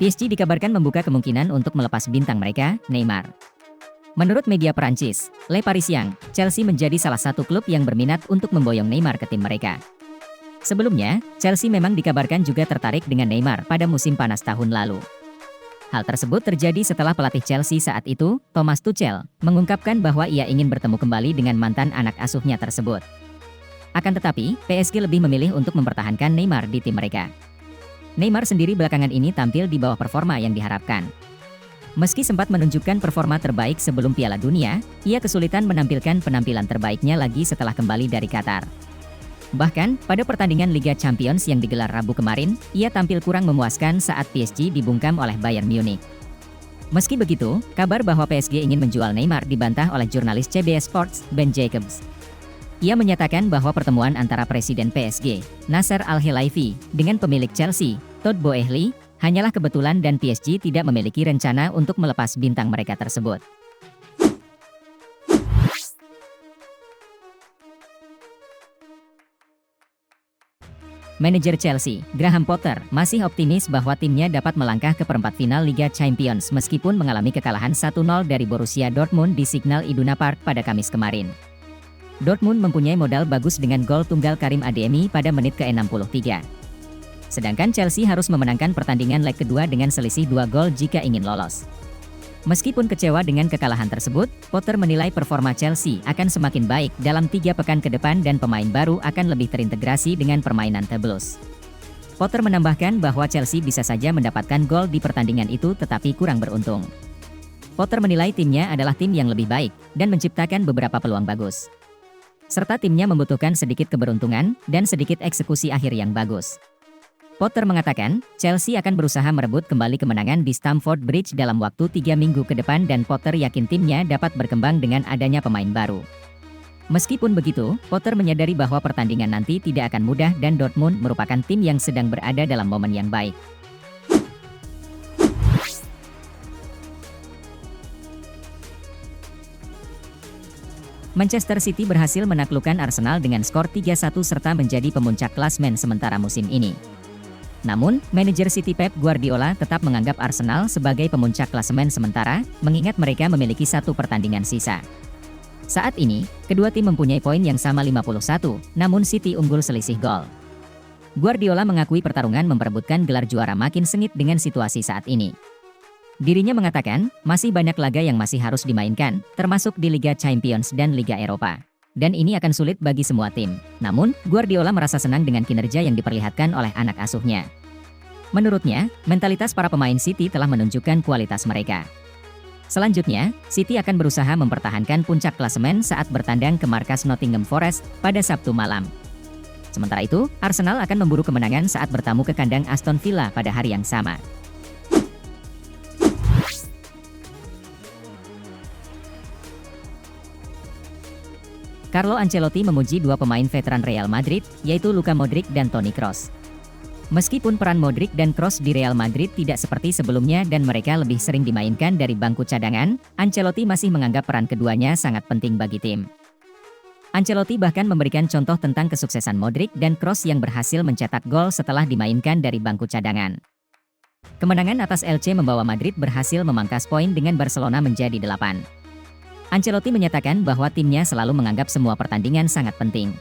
PSG dikabarkan membuka kemungkinan untuk melepas bintang mereka, Neymar. Menurut media Perancis, Le Parisien, Chelsea menjadi salah satu klub yang berminat untuk memboyong Neymar ke tim mereka. Sebelumnya, Chelsea memang dikabarkan juga tertarik dengan Neymar pada musim panas tahun lalu. Hal tersebut terjadi setelah pelatih Chelsea saat itu, Thomas Tuchel, mengungkapkan bahwa ia ingin bertemu kembali dengan mantan anak asuhnya tersebut. Akan tetapi, PSG lebih memilih untuk mempertahankan Neymar di tim mereka. Neymar sendiri belakangan ini tampil di bawah performa yang diharapkan. Meski sempat menunjukkan performa terbaik sebelum Piala Dunia, ia kesulitan menampilkan penampilan terbaiknya lagi setelah kembali dari Qatar. Bahkan, pada pertandingan Liga Champions yang digelar Rabu kemarin, ia tampil kurang memuaskan saat PSG dibungkam oleh Bayern Munich. Meski begitu, kabar bahwa PSG ingin menjual Neymar dibantah oleh jurnalis CBS Sports, Ben Jacobs. Ia menyatakan bahwa pertemuan antara Presiden PSG, Nasser Al-Khelaifi, dengan pemilik Chelsea, Todd Boehly, hanyalah kebetulan dan PSG tidak memiliki rencana untuk melepas bintang mereka tersebut. Manajer Chelsea, Graham Potter, masih optimis bahwa timnya dapat melangkah ke perempat final Liga Champions meskipun mengalami kekalahan 1-0 dari Borussia Dortmund di Signal Iduna Park pada Kamis kemarin. Dortmund mempunyai modal bagus dengan gol tunggal Karim Adeyemi pada menit ke-63. Sedangkan Chelsea harus memenangkan pertandingan leg kedua dengan selisih 2 gol jika ingin lolos. Meskipun kecewa dengan kekalahan tersebut, Potter menilai performa Chelsea akan semakin baik dalam 3 pekan ke depan dan pemain baru akan lebih terintegrasi dengan permainan The Blues. Potter menambahkan bahwa Chelsea bisa saja mendapatkan gol di pertandingan itu tetapi kurang beruntung. Potter menilai timnya adalah tim yang lebih baik dan menciptakan beberapa peluang bagus, serta timnya membutuhkan sedikit keberuntungan dan sedikit eksekusi akhir yang bagus. Potter mengatakan, Chelsea akan berusaha merebut kembali kemenangan di Stamford Bridge dalam waktu 3 minggu ke depan dan Potter yakin timnya dapat berkembang dengan adanya pemain baru. Meskipun begitu, Potter menyadari bahwa pertandingan nanti tidak akan mudah dan Dortmund merupakan tim yang sedang berada dalam momen yang baik. Manchester City berhasil menaklukkan Arsenal dengan skor 3-1 serta menjadi pemuncak klasmen sementara musim ini. Namun, manajer City Pep Guardiola tetap menganggap Arsenal sebagai pemuncak klasemen sementara, mengingat mereka memiliki 1 pertandingan sisa. Saat ini, kedua tim mempunyai poin yang sama 51, namun City unggul selisih gol. Guardiola mengakui pertarungan memperebutkan gelar juara makin sengit dengan situasi saat ini. Dirinya mengatakan, masih banyak laga yang masih harus dimainkan, termasuk di Liga Champions dan Liga Eropa. Dan ini akan sulit bagi semua tim. Namun, Guardiola merasa senang dengan kinerja yang diperlihatkan oleh anak asuhnya. Menurutnya, mentalitas para pemain City telah menunjukkan kualitas mereka. Selanjutnya, City akan berusaha mempertahankan puncak klasemen saat bertandang ke markas Nottingham Forest pada Sabtu malam. Sementara itu, Arsenal akan memburu kemenangan saat bertamu ke kandang Aston Villa pada hari yang sama. Carlo Ancelotti memuji 2 pemain veteran Real Madrid, yaitu Luka Modric dan Toni Kroos. Meskipun peran Modric dan Kroos di Real Madrid tidak seperti sebelumnya dan mereka lebih sering dimainkan dari bangku cadangan, Ancelotti masih menganggap peran keduanya sangat penting bagi tim. Ancelotti bahkan memberikan contoh tentang kesuksesan Modric dan Kroos yang berhasil mencetak gol setelah dimainkan dari bangku cadangan. Kemenangan atas Elche membawa Madrid berhasil memangkas poin dengan Barcelona menjadi 8. Ancelotti menyatakan bahwa timnya selalu menganggap semua pertandingan sangat penting.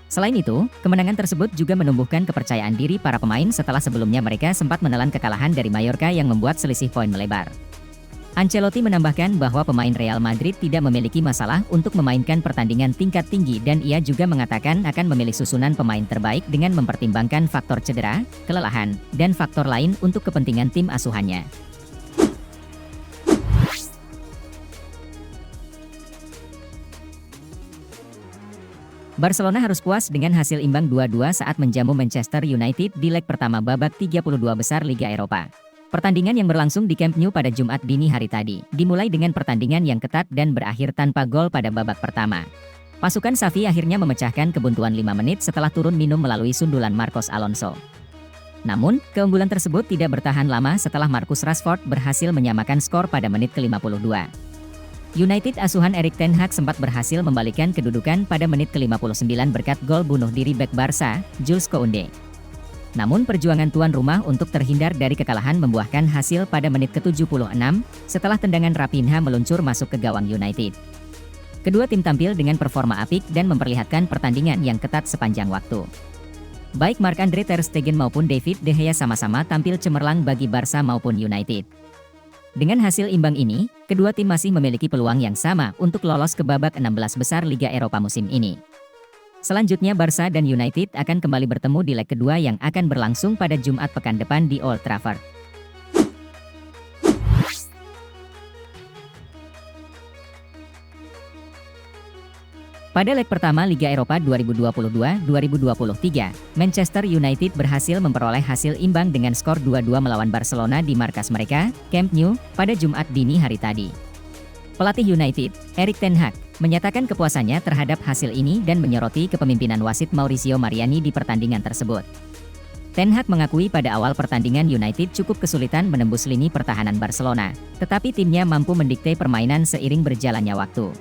Selain itu, kemenangan tersebut juga menumbuhkan kepercayaan diri para pemain setelah sebelumnya mereka sempat menelan kekalahan dari Mallorca yang membuat selisih poin melebar. Ancelotti menambahkan bahwa pemain Real Madrid tidak memiliki masalah untuk memainkan pertandingan tingkat tinggi dan ia juga mengatakan akan memilih susunan pemain terbaik dengan mempertimbangkan faktor cedera, kelelahan, dan faktor lain untuk kepentingan tim asuhannya. Barcelona harus puas dengan hasil imbang 2-2 saat menjamu Manchester United di leg pertama babak 32 besar Liga Eropa. Pertandingan yang berlangsung di Camp Nou pada Jumat dini hari tadi, dimulai dengan pertandingan yang ketat dan berakhir tanpa gol pada babak pertama. Pasukan Xavi akhirnya memecahkan kebuntuan 5 menit setelah turun minum melalui sundulan Marcos Alonso. Namun, keunggulan tersebut tidak bertahan lama setelah Marcus Rashford berhasil menyamakan skor pada menit ke-52. United asuhan Erik ten Hag sempat berhasil membalikkan kedudukan pada menit ke-59 berkat gol bunuh diri bek Barca, Jules Koundé. Namun perjuangan tuan rumah untuk terhindar dari kekalahan membuahkan hasil pada menit ke-76, setelah tendangan Raphinha meluncur masuk ke gawang United. Kedua tim tampil dengan performa apik dan memperlihatkan pertandingan yang ketat sepanjang waktu. Baik Marc-Andre ter Stegen maupun David De Gea sama-sama tampil cemerlang bagi Barca maupun United. Dengan hasil imbang ini, kedua tim masih memiliki peluang yang sama untuk lolos ke babak 16 besar Liga Eropa musim ini. Selanjutnya Barca dan United akan kembali bertemu di leg kedua yang akan berlangsung pada Jumat pekan depan di Old Trafford. Pada leg pertama Liga Eropa 2022-2023, Manchester United berhasil memperoleh hasil imbang dengan skor 2-2 melawan Barcelona di markas mereka, Camp Nou, pada Jumat dini hari tadi. Pelatih United, Erik ten Hag, menyatakan kepuasannya terhadap hasil ini dan menyoroti kepemimpinan wasit Mauricio Mariani di pertandingan tersebut. Ten Hag mengakui pada awal pertandingan United cukup kesulitan menembus lini pertahanan Barcelona, tetapi timnya mampu mendikte permainan seiring berjalannya waktu.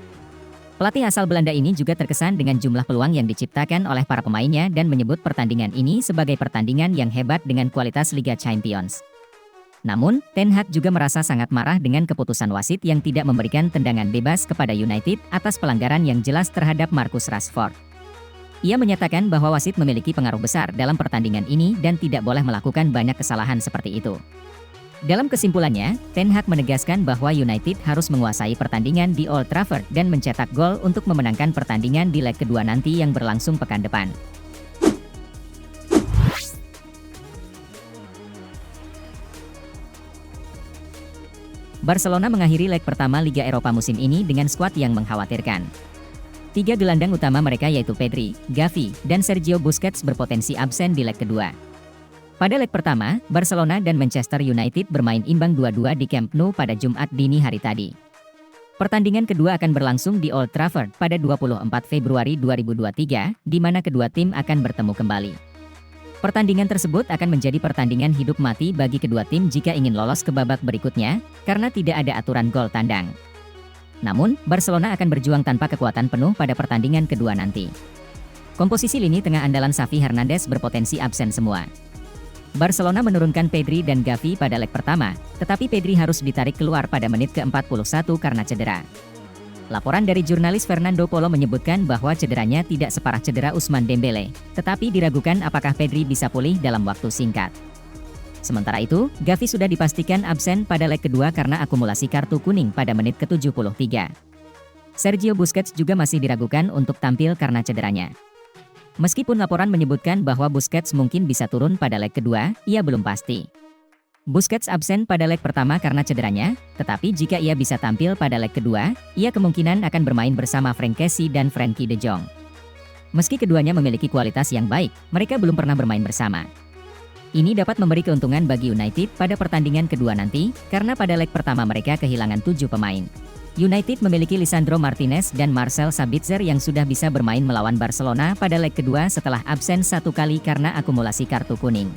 Pelatih asal Belanda ini juga terkesan dengan jumlah peluang yang diciptakan oleh para pemainnya dan menyebut pertandingan ini sebagai pertandingan yang hebat dengan kualitas Liga Champions. Namun, Ten Hag juga merasa sangat marah dengan keputusan wasit yang tidak memberikan tendangan bebas kepada United atas pelanggaran yang jelas terhadap Marcus Rashford. Ia menyatakan bahwa wasit memiliki pengaruh besar dalam pertandingan ini dan tidak boleh melakukan banyak kesalahan seperti itu. Dalam kesimpulannya, Ten Hag menegaskan bahwa United harus menguasai pertandingan di Old Trafford dan mencetak gol untuk memenangkan pertandingan di leg kedua nanti yang berlangsung pekan depan. Barcelona mengakhiri leg pertama Liga Eropa musim ini dengan skuad yang mengkhawatirkan. Tiga gelandang utama mereka yaitu Pedri, Gavi, dan Sergio Busquets berpotensi absen di leg kedua. Pada leg pertama, Barcelona dan Manchester United bermain imbang 2-2 di Camp Nou pada Jumat dini hari tadi. Pertandingan kedua akan berlangsung di Old Trafford pada 24 Februari 2023, di mana kedua tim akan bertemu kembali. Pertandingan tersebut akan menjadi pertandingan hidup mati bagi kedua tim jika ingin lolos ke babak berikutnya, karena tidak ada aturan gol tandang. Namun, Barcelona akan berjuang tanpa kekuatan penuh pada pertandingan kedua nanti. Komposisi lini tengah andalan Xavi Hernandez berpotensi absen semua. Barcelona menurunkan Pedri dan Gavi pada leg pertama, tetapi Pedri harus ditarik keluar pada menit ke-41 karena cedera. Laporan dari jurnalis Fernando Polo menyebutkan bahwa cederanya tidak separah cedera Ousmane Dembele, tetapi diragukan apakah Pedri bisa pulih dalam waktu singkat. Sementara itu, Gavi sudah dipastikan absen pada leg kedua karena akumulasi kartu kuning pada menit ke-73. Sergio Busquets juga masih diragukan untuk tampil karena cederanya. Meskipun laporan menyebutkan bahwa Busquets mungkin bisa turun pada leg kedua, ia belum pasti. Busquets absen pada leg pertama karena cederanya, tetapi jika ia bisa tampil pada leg kedua, ia kemungkinan akan bermain bersama Franck Kessie dan Frenkie de Jong. Meski keduanya memiliki kualitas yang baik, mereka belum pernah bermain bersama. Ini dapat memberi keuntungan bagi United pada pertandingan kedua nanti, karena pada leg pertama mereka kehilangan 7 pemain. United memiliki Lisandro Martinez dan Marcel Sabitzer yang sudah bisa bermain melawan Barcelona pada leg kedua setelah absen 1 kali karena akumulasi kartu kuning.